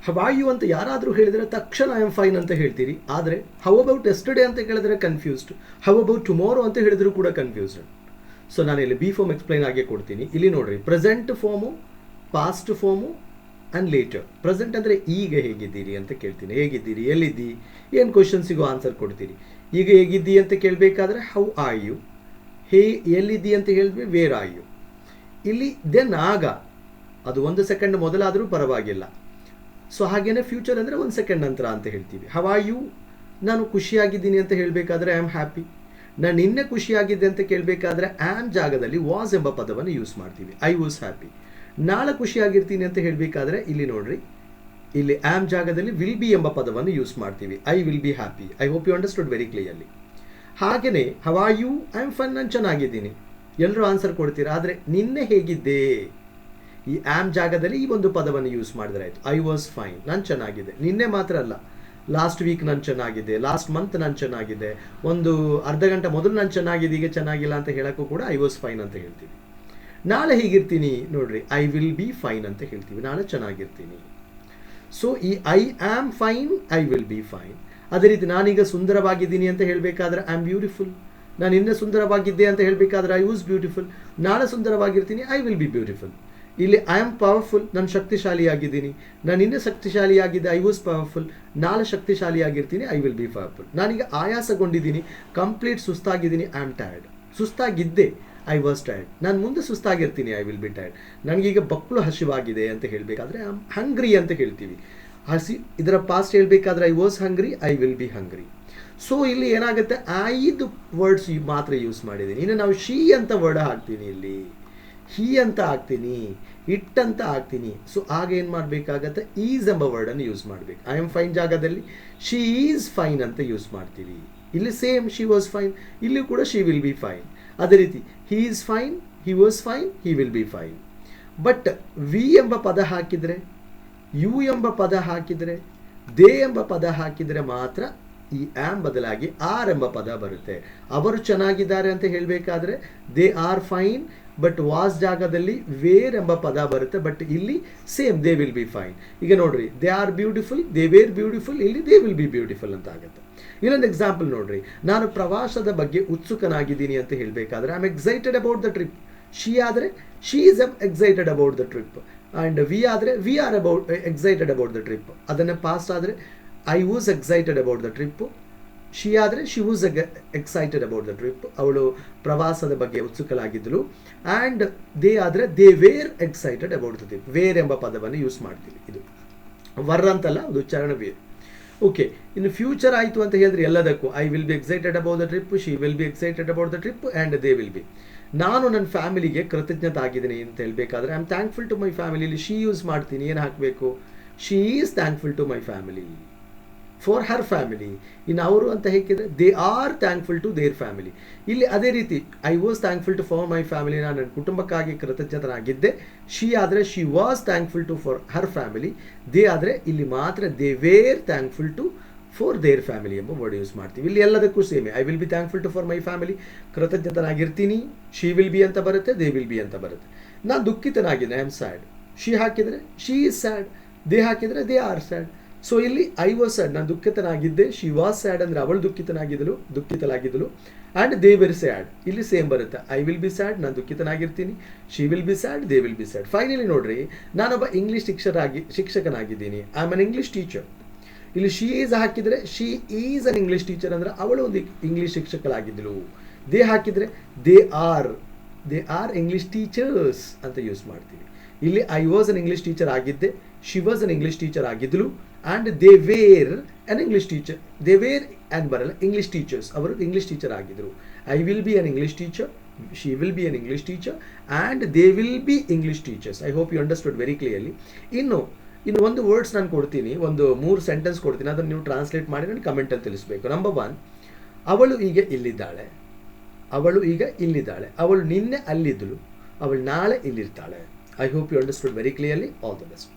How are you ಅಂತ ಯಾರಾದರೂ ಹೇಳಿದರೆ ತಕ್ಷಣ ಐ ಆಮ್ ಫೈನ್ ಅಂತ ಹೇಳ್ತೀರಿ. ಆದರೆ ಹೌ ಅಬೌಟ್ ಎಸ್ಟರ್ಡೇ ಅಂತ ಕೇಳಿದ್ರೆ ಕನ್ಫ್ಯೂಸ್ಡ್, ಹೌ ಅಬೌಟ್ ಟುಮಾರೋ ಅಂತ ಹೇಳಿದ್ರು ಕೂಡ ಕನ್ಫ್ಯೂಸ್ಡ್. ಸೊ ನಾನು ಇಲ್ಲಿ ಬಿ ಫಾರ್ಮ್ ಎಕ್ಸ್ಪ್ಲೈನ್ ಆಗೇ ಕೊಡ್ತೀನಿ. ಇಲ್ಲಿ ನೋಡ್ರಿ, present form, past form and later. Present ಅಂದರೆ ಈಗ ಹೇಗಿದ್ದೀರಿ ಅಂತ ಕೇಳ್ತೀನಿ. ಹೇಗಿದ್ದೀರಿ, ಎಲ್ಲಿದ್ದಿ, ಏನು ಕ್ವಶನ್ಸಿಗೂ ಆನ್ಸರ್ ಕೊಡ್ತೀರಿ. ಈಗ ಹೇಗಿದ್ದಿ ಅಂತ ಕೇಳಬೇಕಾದ್ರೆ ಹೌ ಆರ್ ಯು, ಎಲ್ಲಿದ್ದಿ ಅಂತ ಹೇಳಿದ್ವಿ ವೇರ್ ಆರ್ ಯು. ಇಲ್ಲಿ ದೆನ್ ಆಗ, ಅದು 1 ಸೆಕೆಂಡ್ ಮೊದಲಾದರೂ ಪರವಾಗಿಲ್ಲ. ಸೊ ಹಾಗೇನೆ ಫ್ಯೂಚರ್ ಅಂದರೆ 1 ಸೆಕೆಂಡ್ ನಂತರ ಅಂತ ಹೇಳ್ತೀವಿ. ಹೌ ಆರ್ ಯು, ನಾನು ಖುಷಿಯಾಗಿದ್ದೀನಿ ಅಂತ ಹೇಳಬೇಕಾದ್ರೆ ಐ ಆಮ್ ಹ್ಯಾಪಿ. ನಾನು ನಿನ್ನೆ ಖುಷಿಯಾಗಿದ್ದೆ ಅಂತ ಕೇಳಬೇಕಾದ್ರೆ ಆಮ್ ಜಾಗದಲ್ಲಿ ವಾಸ್ ಎಂಬ ಪದವನ್ನು ಯೂಸ್ ಮಾಡ್ತೀವಿ. I was happy. ನಾಳೆ ಖುಷಿಯಾಗಿರ್ತೀನಿ ಅಂತ ಹೇಳಬೇಕಾದ್ರೆ ಇಲ್ಲಿ ನೋಡ್ರಿ, ಇಲ್ಲಿ ಆಮ್ ಜಾಗದಲ್ಲಿ ವಿಲ್ ಬಿ ಎಂಬ ಪದವನ್ನು ಯೂಸ್ ಮಾಡ್ತೀವಿ. I will be happy. I hope you understood very clearly. ಹಾಗೆಯೇ how are you, I am fine, ನಾನು ಚೆನ್ನಾಗಿದ್ದೀನಿ. ಎಲ್ಲರೂ ಆನ್ಸರ್ ಕೊಡ್ತೀರಾ. ಆದರೆ ನಿನ್ನೆ ಹೇಗಿದ್ದೆ, ಈ ಆಮ್ ಜಾಗದಲ್ಲಿ ಈ ಒಂದು ಪದವನ್ನು ಯೂಸ್ ಮಾಡಿದ್ರೆ ಆಯಿತು. ಐ ವಾಸ್ ಫೈನ್, ನಾನು ಚೆನ್ನಾಗಿದೆ. ನಿನ್ನೆ ಮಾತ್ರ ಅಲ್ಲ, ಲಾಸ್ಟ್ ವೀಕ್ ನಾನು ಚೆನ್ನಾಗಿದೆ, ಲಾಸ್ಟ್ ಮಂತ್ ನಾನು ಚೆನ್ನಾಗಿದೆ, ಒಂದು ಅರ್ಧ ಗಂಟೆ ಮೊದಲು ನಾನು ಚೆನ್ನಾಗಿದೆ, ಈಗ ಚೆನ್ನಾಗಿಲ್ಲ ಅಂತ ಹೇಳೋಕ್ಕೂ ಕೂಡ ಐ ವಾಸ್ ಫೈನ್ ಅಂತ ಹೇಳ್ತೀವಿ. ನಾಳೆ ಹೀಗಿರ್ತೀನಿ ನೋಡ್ರಿ, ಐ ವಿಲ್ ಬಿ ಫೈನ್ ಅಂತ ಹೇಳ್ತೀವಿ. ನಾಳೆ ಚೆನ್ನಾಗಿರ್ತೀನಿ. ಸೊ ಈ I am fine, I will be fine. ಅದೇ ರೀತಿ ನಾನೀಗ ಸುಂದರವಾಗಿದ್ದೀನಿ ಅಂತ ಹೇಳಬೇಕಾದ್ರೆ ಐ ಆಮ್ ಬ್ಯೂಟಿಫುಲ್. ನಾನು ಇನ್ನೂ ಸುಂದರವಾಗಿದ್ದೆ ಅಂತ ಹೇಳಬೇಕಾದ್ರೆ ಐ ವಾಸ್ ಬ್ಯೂಟಿಫುಲ್. ನಾಳೆ ಸುಂದರವಾಗಿರ್ತೀನಿ, ಐ ವಿಲ್ ಬಿ ಬ್ಯೂಟಿಫುಲ್. ಇಲ್ಲಿ ಐ ಆಮ್ ಪವರ್ಫುಲ್, ನಾನು ಶಕ್ತಿಶಾಲಿಯಾಗಿದ್ದೀನಿ. ನಾನು ಇನ್ನೂ ಶಕ್ತಿಶಾಲಿಯಾಗಿದ್ದೆ, ಐ ವಾಸ್ ಪವರ್ಫುಲ್. ನಾಳೆ ಶಕ್ತಿಶಾಲಿಯಾಗಿರ್ತೀನಿ, ಐ ವಿಲ್ ಬಿ ಪವರ್ಫುಲ್. ನಾನೀಗ ಆಯಾಸಗೊಂಡಿದ್ದೀನಿ, ಕಂಪ್ಲೀಟ್ ಸುಸ್ತಾಗಿದ್ದೀನಿ, ಐ ಆಮ್ ಟಯರ್ಡ್. ಸುಸ್ತಾಗಿದ್ದೆ, ಐ ವಾಸ್ ಟಯರ್ಡ್. ನಾನು ಮುಂದೆ ಸುಸ್ತಾಗಿರ್ತೀನಿ, ಐ ವಿಲ್ ಬಿ ಟಯರ್ಡ್. ನನಗೀಗ ಬಕ್ಕಳು ಹಸಿವಾಗಿದೆ ಅಂತ ಹೇಳಬೇಕಾದ್ರೆ ಐ ಆಮ್ ಹಂಗ್ರಿ ಅಂತ ಹೇಳ್ತೀವಿ. ಇದರ ಪಾಸ್ಟ್ ಹೇಳಬೇಕಾದ್ರೆ I was hungry, I will B hungry. So ಇಲ್ಲಿ ಏನಾಗುತ್ತೆ, 5 ವರ್ಡ್ಸ್ ಮಾತ್ರ ಯೂಸ್ ಮಾಡಿದ್ದೀನಿ. ಇನ್ನು ನಾವು ಶೀ ಅಂತ ವರ್ಡ್ ಹಾಕ್ತೀನಿ, ಇಲ್ಲಿ ಹೀ ಅಂತ ಹಾಕ್ತೀನಿ, ಇಟ್ ಅಂತ ಹಾಕ್ತೀನಿ. ಸೊ ಆಗ ಏನು ಮಾಡಬೇಕಾಗತ್ತೆ, ಈಸ್ ಎಂಬ ವರ್ಡನ್ನು ಯೂಸ್ ಮಾಡಬೇಕು. ಐ ಆಮ್ ಫೈನ್ ಜಾಗದಲ್ಲಿ ಶಿ ಈಸ್ ಫೈನ್ ಅಂತ ಯೂಸ್ ಮಾಡ್ತೀವಿ. ಇಲ್ಲಿ ಸೇಮ್ ಶಿ ವಾಸ್ ಫೈನ್, ಇಲ್ಲಿ ಕೂಡ ಶಿ ವಿಲ್ ಬಿ ಫೈನ್. ಅದೇ ರೀತಿ he is fine, he was fine, he will be fine. But we ಎಂಬ ಪದ ಹಾಕಿದರೆ, ಯು ಎಂಬ ಪದ ಹಾಕಿದರೆ, ದೇ ಎಂಬ ಪದ ಹಾಕಿದರೆ ಮಾತ್ರ ಈ ಆಮ್ ಬದಲಾಗಿ ಆರ್ ಎಂಬ ಪದ ಬರುತ್ತೆ. ಅವರು ಚೆನ್ನಾಗಿದ್ದಾರೆ ಅಂತ ಹೇಳಬೇಕಾದ್ರೆ they are fine, but was ಜಾಗದಲ್ಲಿ ವೇರ್ ಎಂಬ ಪದ ಬರುತ್ತೆ. ಬಟ್ ಇಲ್ಲಿ same they will be fine. ಈಗ ನೋಡ್ರಿ, they are beautiful, they were beautiful, ಇಲ್ಲಿ ದೇ ವಿಲ್ ಬಿ ಬ್ಯೂಟಿಫುಲ್ ಅಂತ ಆಗುತ್ತೆ. ಇನ್ನೊಂದು ಎಕ್ಸಾಂಪಲ್ ನೋಡ್ರಿ, ನಾನು ಪ್ರವಾಸದ ಬಗ್ಗೆ ಉತ್ಸುಕನಾಗಿದ್ದೀನಿ ಅಂತ ಹೇಳಬೇಕಾದ್ರೆ I am excited about the trip. She ಆದರೆ she is excited about the trip. And we ಆದರೆ we are excited about the trip. ಅದನ್ನು ಪಾಸ್ಟ್ ಆದರೆ I was excited about the trip. She ಆದರೆ she was excited about the trip. ಅವಳು ಪ್ರವಾಸದ ಬಗ್ಗೆ ಉತ್ಸುಕಲಾಗಿದ್ದಳು. And they ಆದರೆ they were excited about the trip. Were ಎಂಬ ಪದವನ್ನು ಯೂಸ್ ಮಾಡ್ತೀವಿ. ಇದು ವರ್ ಅಂತಲ್ಲ, ಅದು ಉಚ್ಚಾರಣೆ ವೇರ್. ಓಕೆ, ಇನ್ನು ಫ್ಯೂಚರ್ ಆಯಿತು ಅಂತ ಹೇಳಿದ್ರೆ ಎಲ್ಲದಕ್ಕೂ I will be excited about the trip, she will be excited about the trip, and they will be. ನಾನು ನನ್ನ ಫ್ಯಾಮಿಲಿಗೆ ಕೃತಜ್ಞತೆ ಆಗಿದ್ದೀನಿ ಅಂತ ಹೇಳಬೇಕಾದ್ರೆ I am thankful to my family. ಇಲ್ಲಿ ಶಿ ಯೂಸ್ ಮಾಡ್ತೀನಿ. ಏನು ಹಾಕಬೇಕು, she is thankful to my family, for her family. ಇನ್ನು ಅವರು ಅಂತ ಹೇಗಿದ್ರೆ they are thankful to their family. ಇಲ್ಲಿ ಅದೇ ರೀತಿ I was thankful to for my family, ನಾನು ನನ್ನ ಕುಟುಂಬಕ್ಕಾಗಿ ಕೃತಜ್ಞತನಾಗಿದ್ದೆ. ಶಿ ಆದರೆ she was thankful to for her family. They ಆದರೆ ಇಲ್ಲಿ ಮಾತ್ರ they were thankful to for their family ಎಂಬ ವರ್ಡ್ ಯೂಸ್ ಮಾಡ್ತೀವಿ. ಇಲ್ಲಿ ಎಲ್ಲದಕ್ಕೂ ಸೇಮೆ. I will be thankful to for my family, ಕೃತಜ್ಞತನಾಗಿರ್ತೀನಿ. ಶಿ ವಿಲ್ ಬಿ ಅಂತ ಬರುತ್ತೆ, ದೇ ವಿಲ್ ಬಿ ಅಂತ ಬರುತ್ತೆ. ನಾನು ದುಃಖಿತನಾಗಿದ್ದೆ, ಐ ಆಮ್ ಸ್ಯಾಡ್. ಶಿ ಹಾಕಿದರೆ ಶಿ ಈಸ್ ಸ್ಯಾಡ್, ದೇ ಹಾಕಿದರೆ ದೇ ಆರ್ ಸ್ಯಾಡ್. ಸೊ ಇಲ್ಲಿ ಐ ವಾಸ್ ಸ್ಯಾಡ್, ನಾನು ದುಃಖಿತನಾಗಿದ್ದೆ. ಶಿ ವಾಸ್ ಸ್ಯಾಡ್ ಅಂದರೆ ಅವಳು ದುಃಖಿತಲಾಗಿದ್ದಳು. ಆ್ಯಂಡ್ ದೇ ವೆರ್ ಸ್ಯಾಡ್, ಇಲ್ಲಿ ಸೇಮ್ ಬರುತ್ತೆ. ಐ ವಿಲ್ ಬಿ ಸ್ಯಾಡ್, ನಾನು ದುಃಖಿತನಾಗಿರ್ತೀನಿ. She will be sad, they will be sad. Finally ನೋಡ್ರಿ, ನಾನೊಬ್ಬ ಇಂಗ್ಲೀಷ್ ಶಿಕ್ಷಕನಾಗಿದ್ದೀನಿ. I am an English teacher. ಇಲ್ಲಿ ಶಿ ಈಸ್ ಹಾಕಿದರೆ she is an English teacher ಅಂದರೆ ಅವಳು ಒಂದು ಇಂಗ್ಲೀಷ್ ಶಿಕ್ಷಕರಾಗಿದ್ದಳು. ದೇ ಹಾಕಿದರೆ ದೇ ಆರ್ ಇಂಗ್ಲೀಷ್ ಟೀಚರ್ಸ್ ಅಂತ ಯೂಸ್ ಮಾಡ್ತೀವಿ. ಇಲ್ಲಿ I was an English teacher ಆಗಿದ್ದೆ, she was an English teacher ಆಗಿದ್ದಳು, and they were an English teacher. They were and ಬರಲ್ಲ, ಇಂಗ್ಲೀಷ್ ಟೀಚರ್ಸ್, ಅವರು ಇಂಗ್ಲೀಷ್ ಟೀಚರ್ ಆಗಿದ್ದರು. I will be an English teacher, she will be an English teacher, and they will be English teachers. I hope you understood very clearly. ಇನ್ನು ಒಂದು words ನಾನು ಕೊಡ್ತೀನಿ, ಒಂದು 3 sentence ಕೊಡ್ತೀನಿ, ಅದನ್ನು ನೀವು ಟ್ರಾನ್ಸ್ಲೇಟ್ ಮಾಡಿ ನನಗೆ ಕಮೆಂಟಲ್ಲಿ ತಿಳಿಸ್ಬೇಕು. ನಂಬರ್ 1, ಅವಳು ಈಗ ಇಲ್ಲಿದ್ದಾಳೆ. ಅವಳು ನಿನ್ನೆ ಅಲ್ಲಿದ್ದಳು, ಅವಳು ನಾಳೆ ಇಲ್ಲಿರ್ತಾಳೆ. I hope you understood very clearly. All the best.